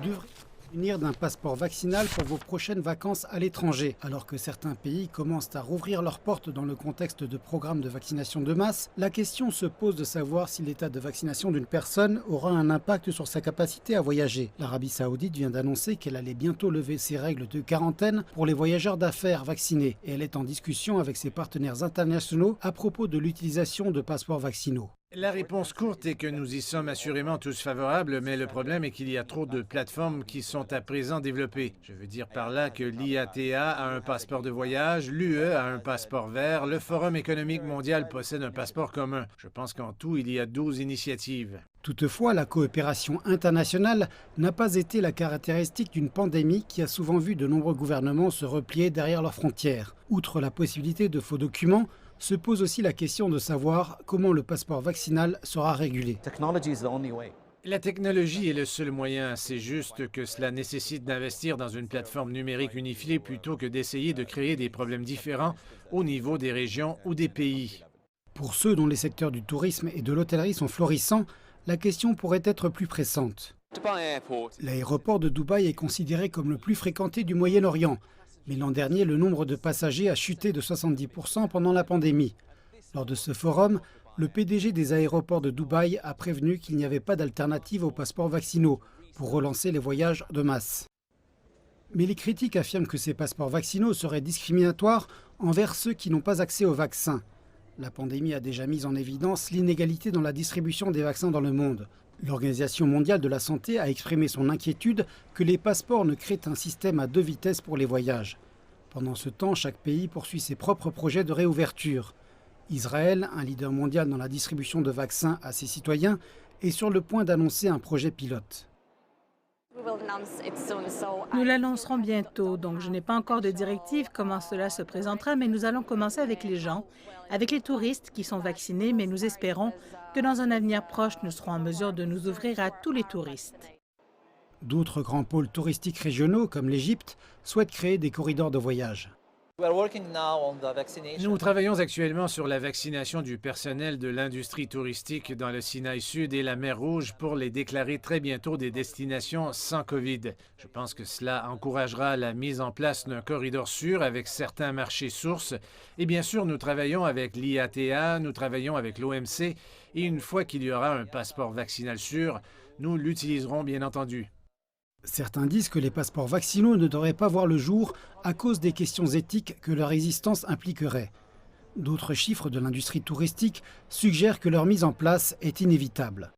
devraient unir d'un passeport vaccinal pour vos prochaines vacances à l'étranger. Alors que certains pays commencent à rouvrir leurs portes dans le contexte de programmes de vaccination de masse, la question se pose de savoir si l'état de vaccination d'une personne aura un impact sur sa capacité à voyager. L'Arabie Saoudite vient d'annoncer qu'elle allait bientôt lever ses règles de quarantaine pour les voyageurs d'affaires vaccinés et elle est en discussion avec ses partenaires internationaux à propos de l'utilisation de passeports vaccinaux. La réponse courte est que nous y sommes assurément tous favorables, mais le problème est qu'il y a trop de plateformes qui sont à présent développées. Je veux dire par là que l'IATA a un passeport de voyage, l'UE a un passeport vert, le Forum économique mondial possède un passeport commun. Je pense qu'en tout, il y a 12 initiatives. Toutefois, la coopération internationale n'a pas été la caractéristique d'une pandémie qui a souvent vu de nombreux gouvernements se replier derrière leurs frontières. Outre la possibilité de faux documents, se pose aussi la question de savoir comment le passeport vaccinal sera régulé. La technologie est le seul moyen. C'est juste que cela nécessite d'investir dans une plateforme numérique unifiée plutôt que d'essayer de créer des problèmes différents au niveau des régions ou des pays. Pour ceux dont les secteurs du tourisme et de l'hôtellerie sont florissants, la question pourrait être plus pressante. L'aéroport de Dubaï est considéré comme le plus fréquenté du Moyen-Orient. Mais l'an dernier, le nombre de passagers a chuté de 70% pendant la pandémie. Lors de ce forum, le PDG des aéroports de Dubaï a prévenu qu'il n'y avait pas d'alternative aux passeports vaccinaux pour relancer les voyages de masse. Mais les critiques affirment que ces passeports vaccinaux seraient discriminatoires envers ceux qui n'ont pas accès aux vaccins. La pandémie a déjà mis en évidence l'inégalité dans la distribution des vaccins dans le monde. L'Organisation mondiale de la santé a exprimé son inquiétude que les passeports ne créent un système à deux vitesses pour les voyages. Pendant ce temps, chaque pays poursuit ses propres projets de réouverture. Israël, un leader mondial dans la distribution de vaccins à ses citoyens, est sur le point d'annoncer un projet pilote. Nous l'annoncerons bientôt, donc je n'ai pas encore de directive comment cela se présentera, mais nous allons commencer avec les gens, avec les touristes qui sont vaccinés, mais nous espérons que dans un avenir proche, nous serons en mesure de nous ouvrir à tous les touristes. D'autres grands pôles touristiques régionaux, comme l'Égypte, souhaitent créer des corridors de voyage. Nous travaillons actuellement sur la vaccination du personnel de l'industrie touristique dans le Sinaï Sud et la mer Rouge pour les déclarer très bientôt des destinations sans COVID. Je pense que cela encouragera la mise en place d'un corridor sûr avec certains marchés sources. Et bien sûr, nous travaillons avec l'IATA, nous travaillons avec l'OMC et une fois qu'il y aura un passeport vaccinal sûr, nous l'utiliserons bien entendu. Certains disent que les passeports vaccinaux ne devraient pas voir le jour à cause des questions éthiques que leur existence impliquerait. D'autres chiffres de l'industrie touristique suggèrent que leur mise en place est inévitable.